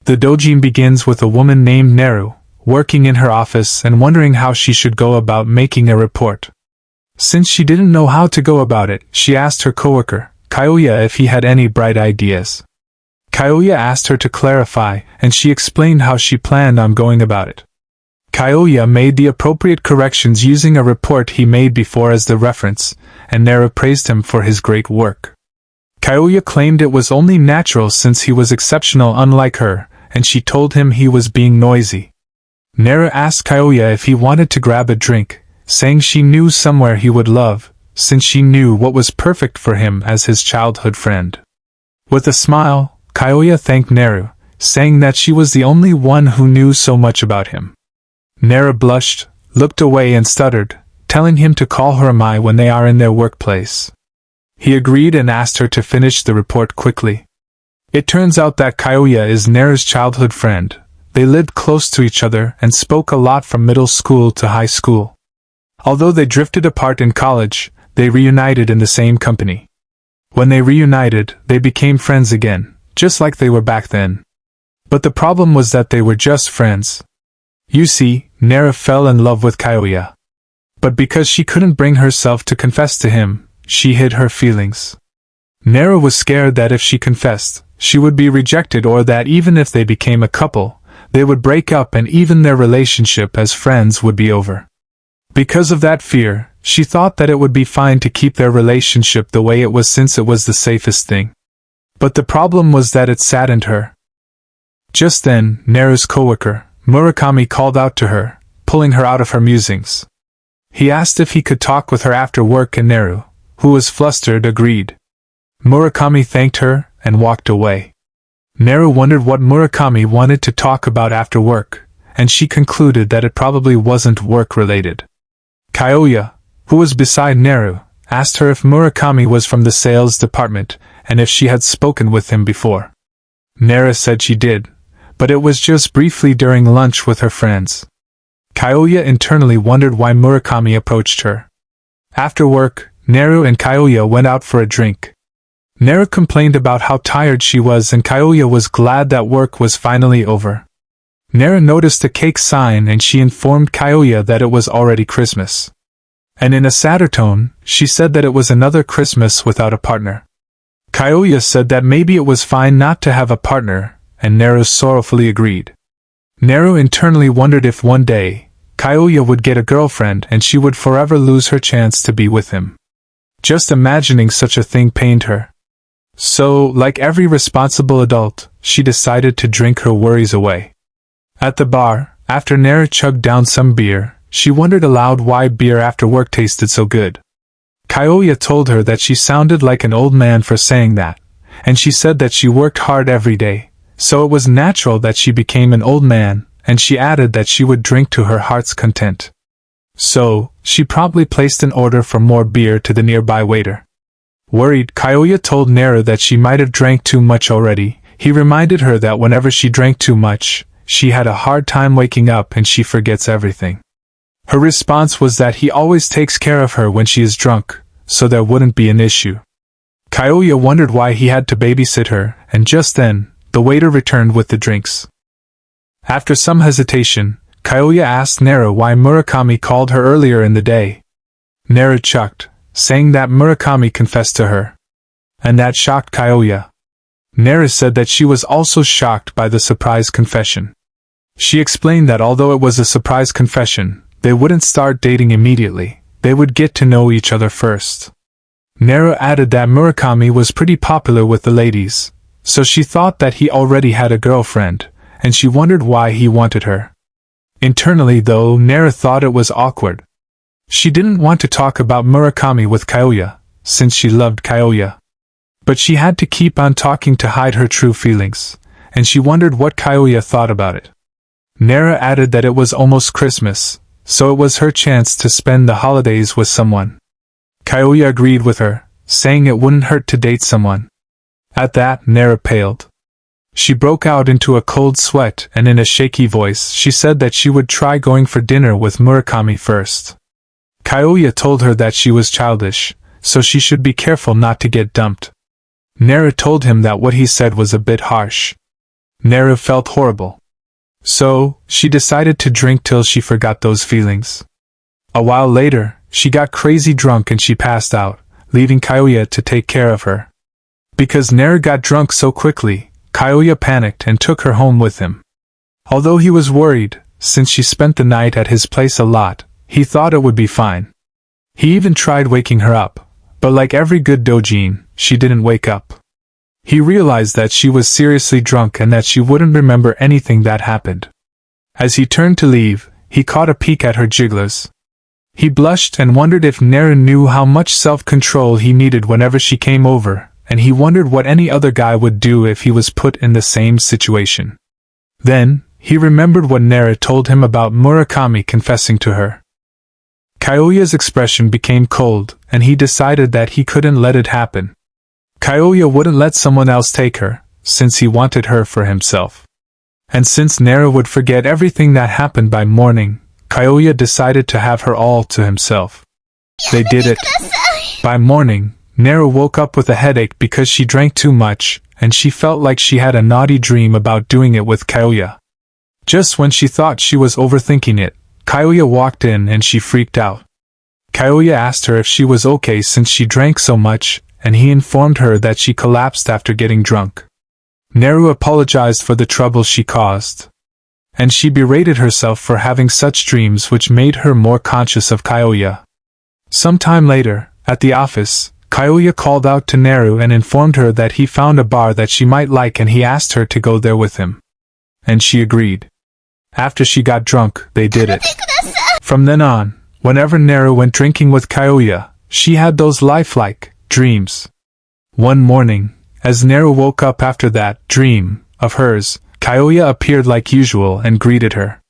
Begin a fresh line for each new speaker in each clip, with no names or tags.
The doujin begins with a woman named Naru, working in her office and wondering how she should go about making a report. Since she didn't know how to go about it, she asked her coworker, Kyoya, if he had any bright ideas. Kyoya asked her to clarify, and she explained how she planned on going about it. Kyoya made the appropriate corrections using a report he made before as the reference, and Naru praised him for his great work. Kyoya claimed it was only natural since he was exceptional unlike her, and she told him he was being noisy. Naru asked Kyoya if he wanted to grab a drink, saying she knew somewhere he would love, since she knew what was perfect for him as his childhood friend. With a smile, Kyoya thanked Naru, saying that she was the only one who knew so much about him. Naru blushed, looked away and stuttered, telling him to call her Mai when they are in their workplace. He agreed and asked her to finish the report quickly. It turns out that Kyoya is Naru's childhood friend. They lived close to each other and spoke a lot from middle school to high school. Although they drifted apart in college, they reunited in the same company. When they reunited, they became friends again, just like they were back then. But the problem was that they were just friends. You see, Naru fell in love with Kyoya. But because she couldn't bring herself to confess to him, she hid her feelings. Naru was scared that if she confessed, she would be rejected, or that even if they became a couple, they would break up and even their relationship as friends would be over. Because of that fear, she thought that it would be fine to keep their relationship the way it was since it was the safest thing. But the problem was that it saddened her. Just then, Naru's coworker, Murakami, called out to her, pulling her out of her musings. He asked if he could talk with her after work, and Naru, who was flustered, agreed. Murakami thanked her and walked away. Naru wondered what Murakami wanted to talk about after work, and she concluded that it probably wasn't work-related. Kyoya, who was beside Naru, asked her if Murakami was from the sales department and if she had spoken with him before. Naru said she did, but it was just briefly during lunch with her friends. Kyoya internally wondered why Murakami approached her. After work, Naru and Kyoya went out for a drink. Naru complained about how tired she was, and Kyoya was glad that work was finally over. Naru noticed a cake sign and she informed Kyoya that it was already Christmas. And in a sadder tone, she said that it was another Christmas without a partner. Kyoya said that maybe it was fine not to have a partner, and Naru sorrowfully agreed. Naru internally wondered if one day, Kyoya would get a girlfriend and she would forever lose her chance to be with him. Just imagining such a thing pained her. So, like every responsible adult, she decided to drink her worries away. At the bar, after Naru chugged down some beer, she wondered aloud why beer after work tasted so good. Kyoya told her that she sounded like an old man for saying that, and she said that she worked hard every day, so it was natural that she became an old man, and she added that she would drink to her heart's content. So, she promptly placed an order for more beer to the nearby waiter. Worried, Kyoya told Naru that she might have drank too much already. He reminded her that whenever she drank too much, she had a hard time waking up and she forgets everything. Her response was that he always takes care of her when she is drunk, so there wouldn't be an issue. Kyoya wondered why he had to babysit her, and just then, the waiter returned with the drinks. After some hesitation, Kyoya asked Naru why Murakami called her earlier in the day. Naru chucked, saying that Murakami confessed to her. And that shocked Kyoya. Naru said that she was also shocked by the surprise confession. She explained that although it was a surprise confession, they wouldn't start dating immediately, they would get to know each other first. Naru added that Murakami was pretty popular with the ladies, so she thought that he already had a girlfriend, and she wondered why he wanted her. Internally though, Naru thought it was awkward. She didn't want to talk about Murakami with Kyoya, since she loved Kyoya. But she had to keep on talking to hide her true feelings, and she wondered what Kyoya thought about it. Naru added that it was almost Christmas, so it was her chance to spend the holidays with someone. Kyoya agreed with her, saying it wouldn't hurt to date someone. At that, Naru paled. She broke out into a cold sweat, and in a shaky voice she said that she would try going for dinner with Murakami first. Kyoya told her that she was childish, so she should be careful not to get dumped. Naru told him that what he said was a bit harsh. Naru felt horrible. So, she decided to drink till she forgot those feelings. A while later, she got crazy drunk and she passed out, leaving Kyoya to take care of her. Because Naru got drunk so quickly, Kyoya panicked and took her home with him. Although he was worried, since she spent the night at his place a lot, he thought it would be fine. He even tried waking her up, but like every good Doujin, she didn't wake up. He realized that she was seriously drunk and that she wouldn't remember anything that happened. As he turned to leave, he caught a peek at her jigglers. He blushed and wondered if Naru knew how much self-control he needed whenever she came over, and he wondered what any other guy would do if he was put in the same situation. Then, he remembered what Naru told him about Murakami confessing to her. Kyoya's expression became cold, and he decided that he couldn't let it happen. Kyoya wouldn't let someone else take her, since he wanted her for himself. And since Naru would forget everything that happened by morning, Kyoya decided to have her all to himself. They did it. By morning, Naru woke up with a headache because she drank too much, and she felt like she had a naughty dream about doing it with Kyoya. Just when she thought she was overthinking it, Kyoya walked in and she freaked out. Kyoya asked her if she was okay since she drank so much, and he informed her that she collapsed after getting drunk. Naru apologized for the trouble she caused. And she berated herself for having such dreams, which made her more conscious of Kyoya. Sometime later, at the office, Kyoya called out to Naru and informed her that he found a bar that she might like and he asked her to go there with him. And she agreed. After she got drunk, they did it. From then on, whenever Naru went drinking with Kyoya, she had those lifelike dreams. One morning, as Naru woke up after that dream of hers, Kyoya appeared like usual and greeted her.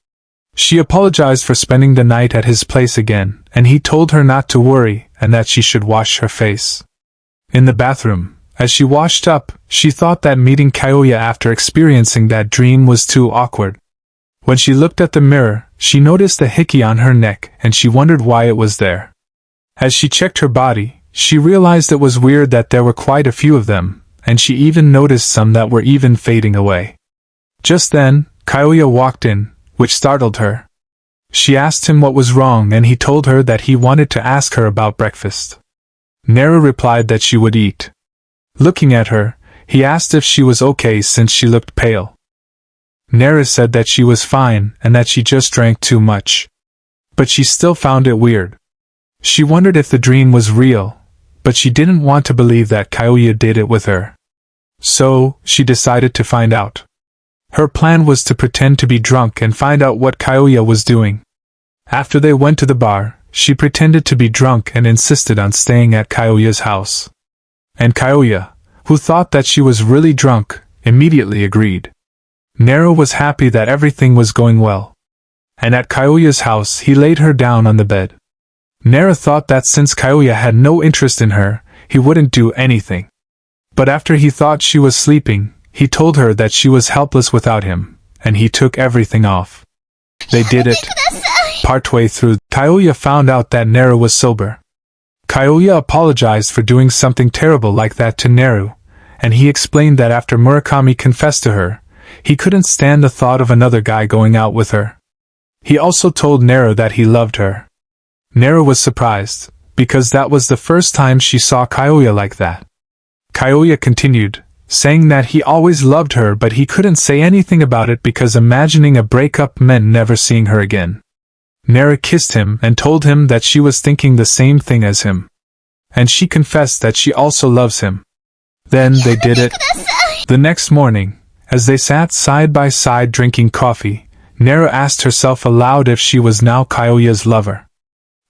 She apologized for spending the night at his place again, and he told her not to worry and that she should wash her face. In the bathroom, as she washed up, she thought that meeting Kyoya after experiencing that dream was too awkward. When she looked at the mirror, she noticed a hickey on her neck and she wondered why it was there. As she checked her body, she realized it was weird that there were quite a few of them, and she even noticed some that were even fading away. Just then, Kyoya walked in, which startled her. She asked him what was wrong and he told her that he wanted to ask her about breakfast. Naru replied that she would eat. Looking at her, he asked if she was okay since she looked pale. Naru said that she was fine and that she just drank too much. But she still found it weird. She wondered if the dream was real, but she didn't want to believe that Kyoya did it with her. So, she decided to find out. Her plan was to pretend to be drunk and find out what Kyoya was doing. After they went to the bar, she pretended to be drunk and insisted on staying at Kyoya's house. And Kyoya, who thought that she was really drunk, immediately agreed. Naru was happy that everything was going well. And at Kyoya's house he laid her down on the bed. Naru thought that since Kyoya had no interest in her, he wouldn't do anything. But after he thought she was sleeping, he told her that she was helpless without him, and he took everything off. They did it. Partway through, Kyoya found out that Naru was sober. Kyoya apologized for doing something terrible like that to Naru, and he explained that after Murakami confessed to her, he couldn't stand the thought of another guy going out with her. He also told Naru that he loved her. Naru was surprised, because that was the first time she saw Kyoya like that. Kyoya continued, saying that he always loved her but he couldn't say anything about it because imagining a breakup meant never seeing her again. Naru kissed him and told him that she was thinking the same thing as him. And she confessed that she also loves him. Then they did it. The next morning, as they sat side by side drinking coffee, Naru asked herself aloud if she was now Kyoya's lover.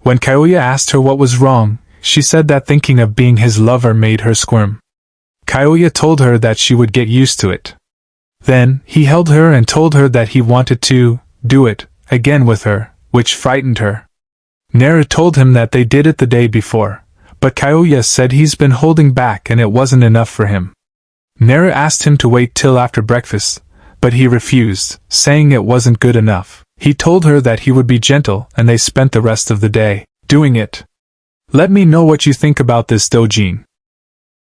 When Kyoya asked her what was wrong, she said that thinking of being his lover made her squirm. Kyoya told her that she would get used to it. Then, he held her and told her that he wanted to do it again with her, which frightened her. Naru told him that they did it the day before, but Kyoya said he's been holding back and it wasn't enough for him. Naru asked him to wait till after breakfast, but he refused, saying it wasn't good enough. He told her that he would be gentle and they spent the rest of the day doing it. Let me know what you think about this, Doujin.